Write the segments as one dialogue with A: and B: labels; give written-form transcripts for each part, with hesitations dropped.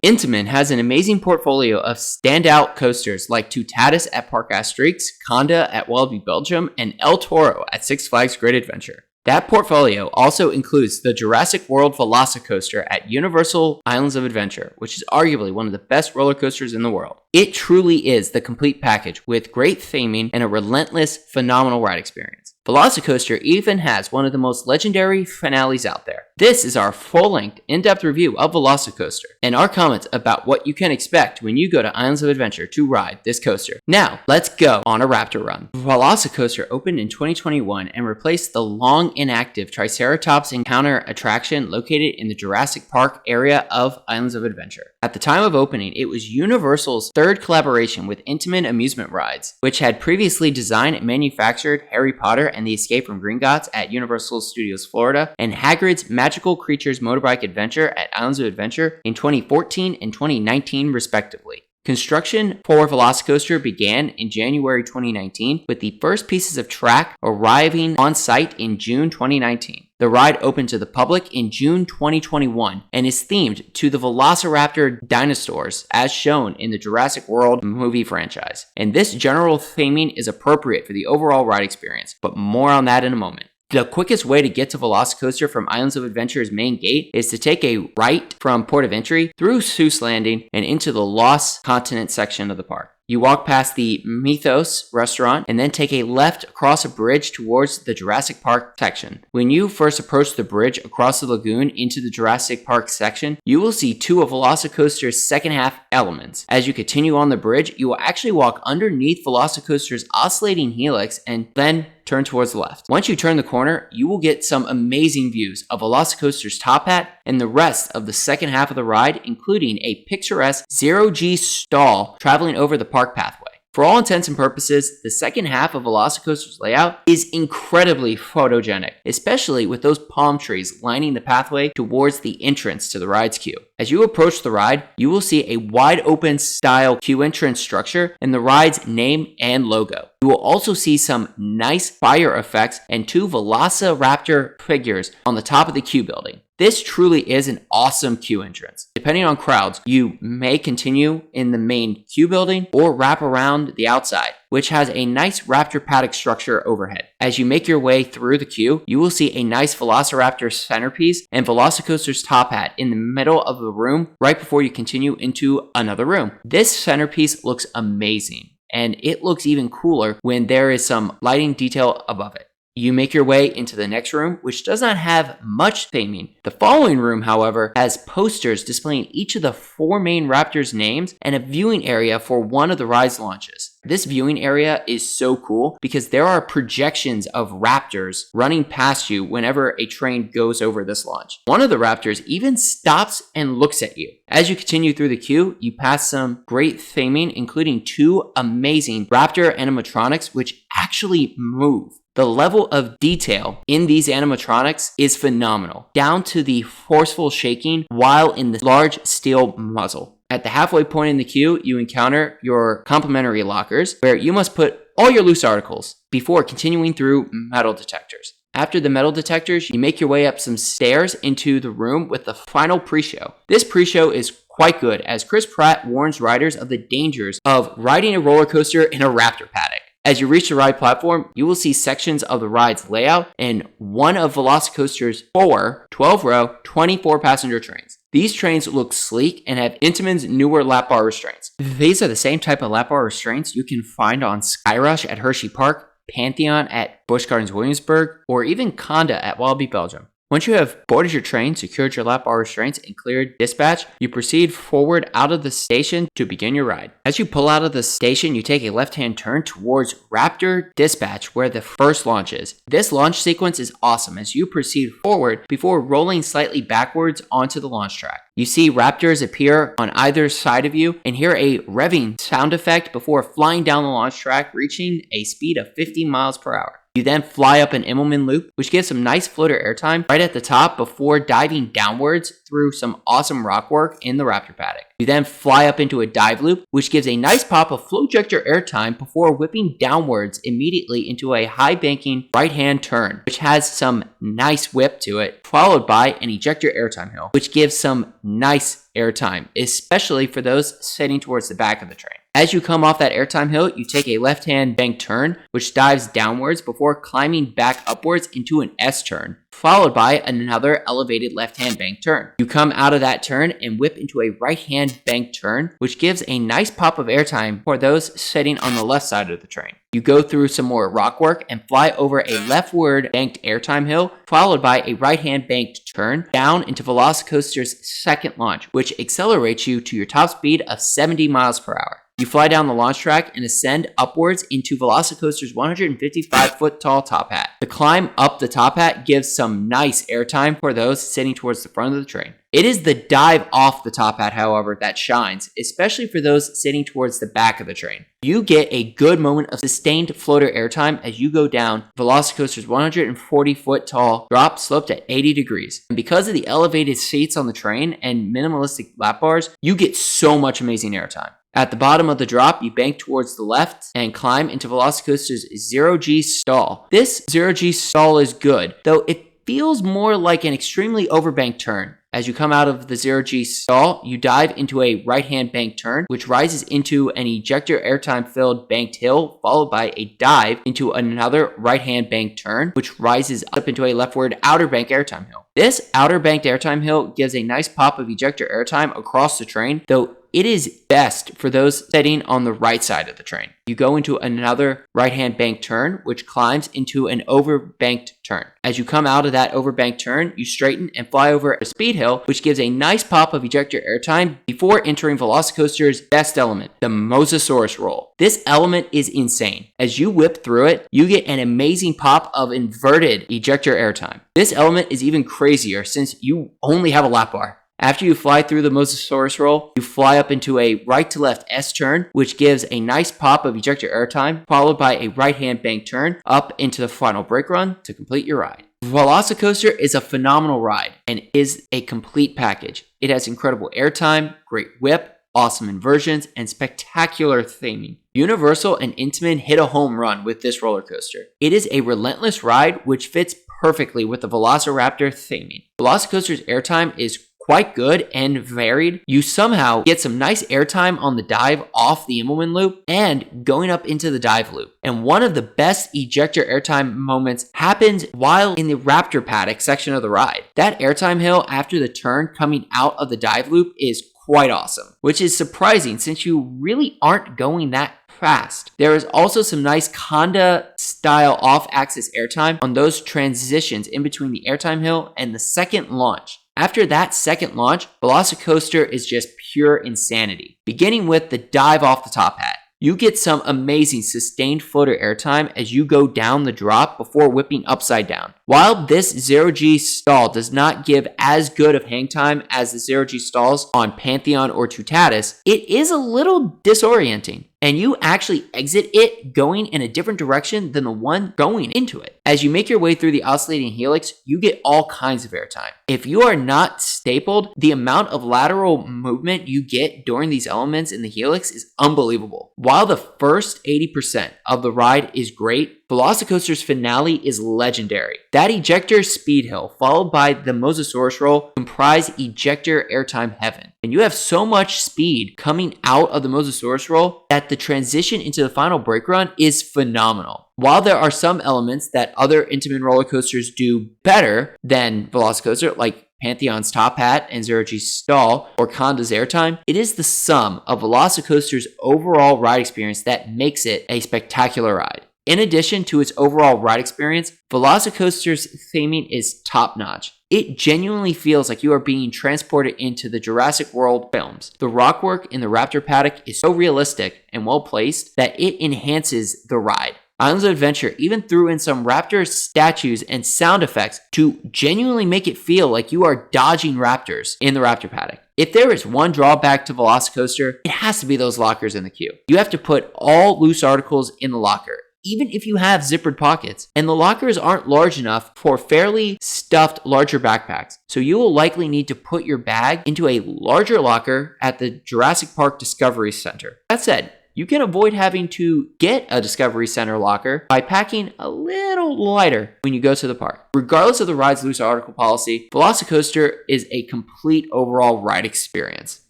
A: Intamin has an amazing portfolio of standout coasters like Tutatis at Parc Asterix, Conda at Walibi Belgium, and El Toro at Six Flags Great Adventure. That portfolio also includes the Jurassic World VelociCoaster at Universal Islands of Adventure, which is arguably one of the best roller coasters in the world. It truly is the complete package with great theming and a relentless, phenomenal ride experience. VelociCoaster even has one of the most legendary finales out there. This is our full-length, in-depth review of VelociCoaster and our comments about what you can expect when you go to Islands of Adventure to ride this coaster. Now, let's go on a raptor run. VelociCoaster opened in 2021 and replaced the long inactive Triceratops Encounter attraction located in the Jurassic Park area of Islands of Adventure. At the time of opening, it was Universal's third collaboration with Intamin Amusement Rides, which had previously designed and manufactured Harry Potter and the Escape from Gringotts at Universal Studios Florida, and Hagrid's Magical Creatures Motorbike Adventure at Islands of Adventure in 2014 and 2019 respectively. Construction for VelociCoaster began in January 2019, with the first pieces of track arriving on site in June 2019. The ride opened to the public in June 2021 and is themed to the Velociraptor dinosaurs as shown in the Jurassic World movie franchise. And this general theming is appropriate for the overall ride experience, but more on that in a moment. The quickest way to get to VelociCoaster from Islands of Adventure's main gate is to take a right from Port of Entry through Seuss Landing and into the Lost Continent section of the park. You walk past the Mythos restaurant and then take a left across a bridge towards the Jurassic Park section. When you first approach the bridge across the lagoon into the Jurassic Park section, you will see two of VelociCoaster's second half elements. As you continue on the bridge, you will actually walk underneath VelociCoaster's oscillating helix and then turn towards the left. Once you turn the corner, you will get some amazing views of VelociCoaster's top hat and the rest of the second half of the ride, including a picturesque zero-G stall traveling over the park pathway. For all intents and purposes, the second half of VelociCoaster's layout is incredibly photogenic, especially with those palm trees lining the pathway towards the entrance to the ride's queue. As you approach the ride, you will see a wide open style queue entrance structure and the ride's name and logo. You will also see some nice fire effects and two Velociraptor figures on the top of the queue building. This truly is an awesome queue entrance. Depending on crowds, you may continue in the main queue building or wrap around the outside, which has a nice raptor paddock structure overhead. As you make your way through the queue, you will see a nice Velociraptor centerpiece and VelociCoaster's top hat in the middle of the room right before you continue into another room. This centerpiece looks amazing, and it looks even cooler when there is some lighting detail above it. You make your way into the next room, which does not have much theming. The following room, however, has posters displaying each of the four main raptors' names and a viewing area for one of the ride's launches. This viewing area is so cool because there are projections of raptors running past you whenever a train goes over this launch. One of the raptors even stops and looks at you. As you continue through the queue, you pass some great theming, including two amazing raptor animatronics which actually move. The level of detail in these animatronics is phenomenal, down to the forceful shaking while in the large steel muzzle. At the halfway point in the queue, you encounter your complimentary lockers, where you must put all your loose articles before continuing through metal detectors. After the metal detectors, you make your way up some stairs into the room with the final pre-show. This pre-show is quite good, as Chris Pratt warns riders of the dangers of riding a roller coaster in a raptor paddock. As you reach the ride platform, you will see sections of the ride's layout and one of VelociCoaster's four 12-row, 24-passenger trains. These trains look sleek and have Intamin's newer lap bar restraints. These are the same type of lap bar restraints you can find on Skyrush at Hershey Park, Pantheon at Busch Gardens Williamsburg, or even Conda at Walibi Belgium. Once you have boarded your train, secured your lap bar restraints, and cleared dispatch, you proceed forward out of the station to begin your ride. As you pull out of the station, you take a left-hand turn towards Raptor Dispatch, where the first launch is. This launch sequence is awesome as you proceed forward before rolling slightly backwards onto the launch track. You see raptors appear on either side of you and hear a revving sound effect before flying down the launch track, reaching a speed of 50 miles per hour. You then fly up an Immelman loop, which gives some nice floater airtime right at the top before diving downwards through some awesome rock work in the Raptor paddock. You then fly up into a dive loop, which gives a nice pop of flow ejector airtime before whipping downwards immediately into a high banking right-hand turn, which has some nice whip to it, followed by an ejector airtime hill, which gives some nice airtime, especially for those sitting towards the back of the train. As you come off that airtime hill, you take a left-hand bank turn, which dives downwards before climbing back upwards into an S-turn, followed by another elevated left-hand bank turn. You come out of that turn and whip into a right-hand bank turn, which gives a nice pop of airtime for those sitting on the left side of the train. You go through some more rock work and fly over a leftward banked airtime hill, followed by a right-hand banked turn down into VelociCoaster's second launch, which accelerates you to your top speed of 70 miles per hour. You fly down the launch track and ascend upwards into VelociCoaster's 155-foot tall top hat. The climb up the top hat gives some nice airtime for those sitting towards the front of the train. It is the dive off the top hat, however, that shines, especially for those sitting towards the back of the train. You get a good moment of sustained floater airtime as you go down VelociCoaster's 140-foot tall drop sloped at 80 degrees. And because of the elevated seats on the train and minimalistic lap bars, you get so much amazing airtime. At the bottom of the drop, you bank towards the left and climb into VelociCoaster's zero-G stall. This zero-G stall is good, though it feels more like an extremely overbanked turn. As you come out of the zero-G stall, you dive into a right-hand bank turn, which rises into an ejector airtime-filled banked hill, followed by a dive into another right-hand bank turn, which rises up into a leftward outer bank airtime hill. This outer banked airtime hill gives a nice pop of ejector airtime across the train, though it is best for those sitting on the right side of the train. You go into another right-hand bank turn, which climbs into an overbanked turn. As you come out of that overbanked turn, you straighten and fly over a speed hill, which gives a nice pop of ejector airtime before entering VelociCoaster's best element, the Mosasaurus Roll. This element is insane. As you whip through it, you get an amazing pop of inverted ejector airtime. This element is even crazier since you only have a lap bar. After you fly through the Mosasaurus Roll, you fly up into a right-to-left S-turn, which gives a nice pop of ejector airtime, followed by a right-hand bank turn up into the final brake run to complete your ride. VelociCoaster is a phenomenal ride and is a complete package. It has incredible airtime, great whip, awesome inversions, and spectacular theming. Universal and Intamin hit a home run with this roller coaster. It is a relentless ride which fits perfectly with the Velociraptor theming. VelociCoaster's airtime is quite good and varied. You somehow get some nice airtime on the dive off the Immelman loop and going up into the dive loop. And one of the best ejector airtime moments happens while in the Raptor paddock section of the ride. That airtime hill after the turn coming out of the dive loop is quite awesome, which is surprising since you really aren't going that fast. There is also some nice Conda style off-axis airtime on those transitions in between the airtime hill and the second launch. After that second launch, VelociCoaster is just pure insanity. Beginning with the dive off the top hat. You get some amazing sustained floater airtime as you go down the drop before whipping upside down. While this zero-G stall does not give as good of hang time as the zero-G stalls on Pantheon or Tutatis, it is a little disorienting. And you actually exit it going in a different direction than the one going into it. As you make your way through the oscillating helix, you get all kinds of airtime. If you are not stapled, the amount of lateral movement you get during these elements in the helix is unbelievable. While the first 80% of the ride is great, VelociCoaster's finale is legendary. That ejector speed hill, followed by the Mosasaurus Roll, comprise ejector airtime heaven. And you have so much speed coming out of the Mosasaurus Roll that the transition into the final brake run is phenomenal. While there are some elements that other Intamin roller coasters do better than VelociCoaster, like Pantheon's top hat and zero-G stall or Conda's airtime, it is the sum of VelociCoaster's overall ride experience that makes it a spectacular ride. In addition to its overall ride experience, VelociCoaster's theming is top-notch. It genuinely feels like you are being transported into the Jurassic World films. The rockwork in the Raptor paddock is so realistic and well placed that it enhances the ride. Islands of Adventure even threw in some raptor statues and sound effects to genuinely make it feel like you are dodging raptors in the Raptor paddock. If there is one drawback to VelociCoaster, it has to be those lockers in the queue. You have to put all loose articles in the locker. even if you have zippered pockets. And the lockers aren't large enough for fairly stuffed larger backpacks. So you will likely need to put your bag into a larger locker at the Jurassic Park Discovery Center. That said, you can avoid having to get a Discovery Center locker by packing a little lighter when you go to the park. Regardless of the ride's loose article policy, VelociCoaster is a complete overall ride experience.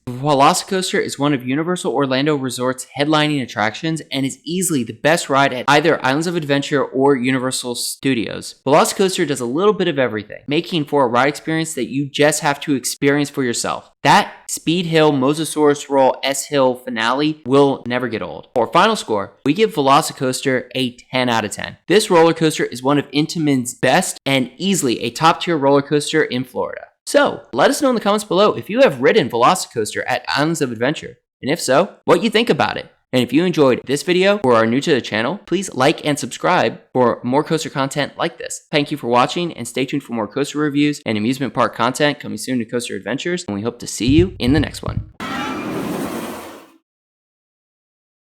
A: VelociCoaster is one of Universal Orlando Resort's headlining attractions and is easily the best ride at either Islands of Adventure or Universal Studios. VelociCoaster does a little bit of everything, making for a ride experience that you just have to experience for yourself. That Speed Hill Mosasaurus Roll S-Hill finale will never get old. For final score, we give VelociCoaster a 10 out of 10. This roller coaster is one of Intamin's best and easily a top tier roller coaster in Florida. So, let us know in the comments below if you have ridden VelociCoaster at Islands of Adventure, and if so, what you think about it. And if you enjoyed this video or are new to the channel, please like and subscribe for more coaster content like this. Thank you for watching, and stay tuned for more coaster reviews and amusement park content coming soon to Coaster Adventures, and we hope to see you in the next one.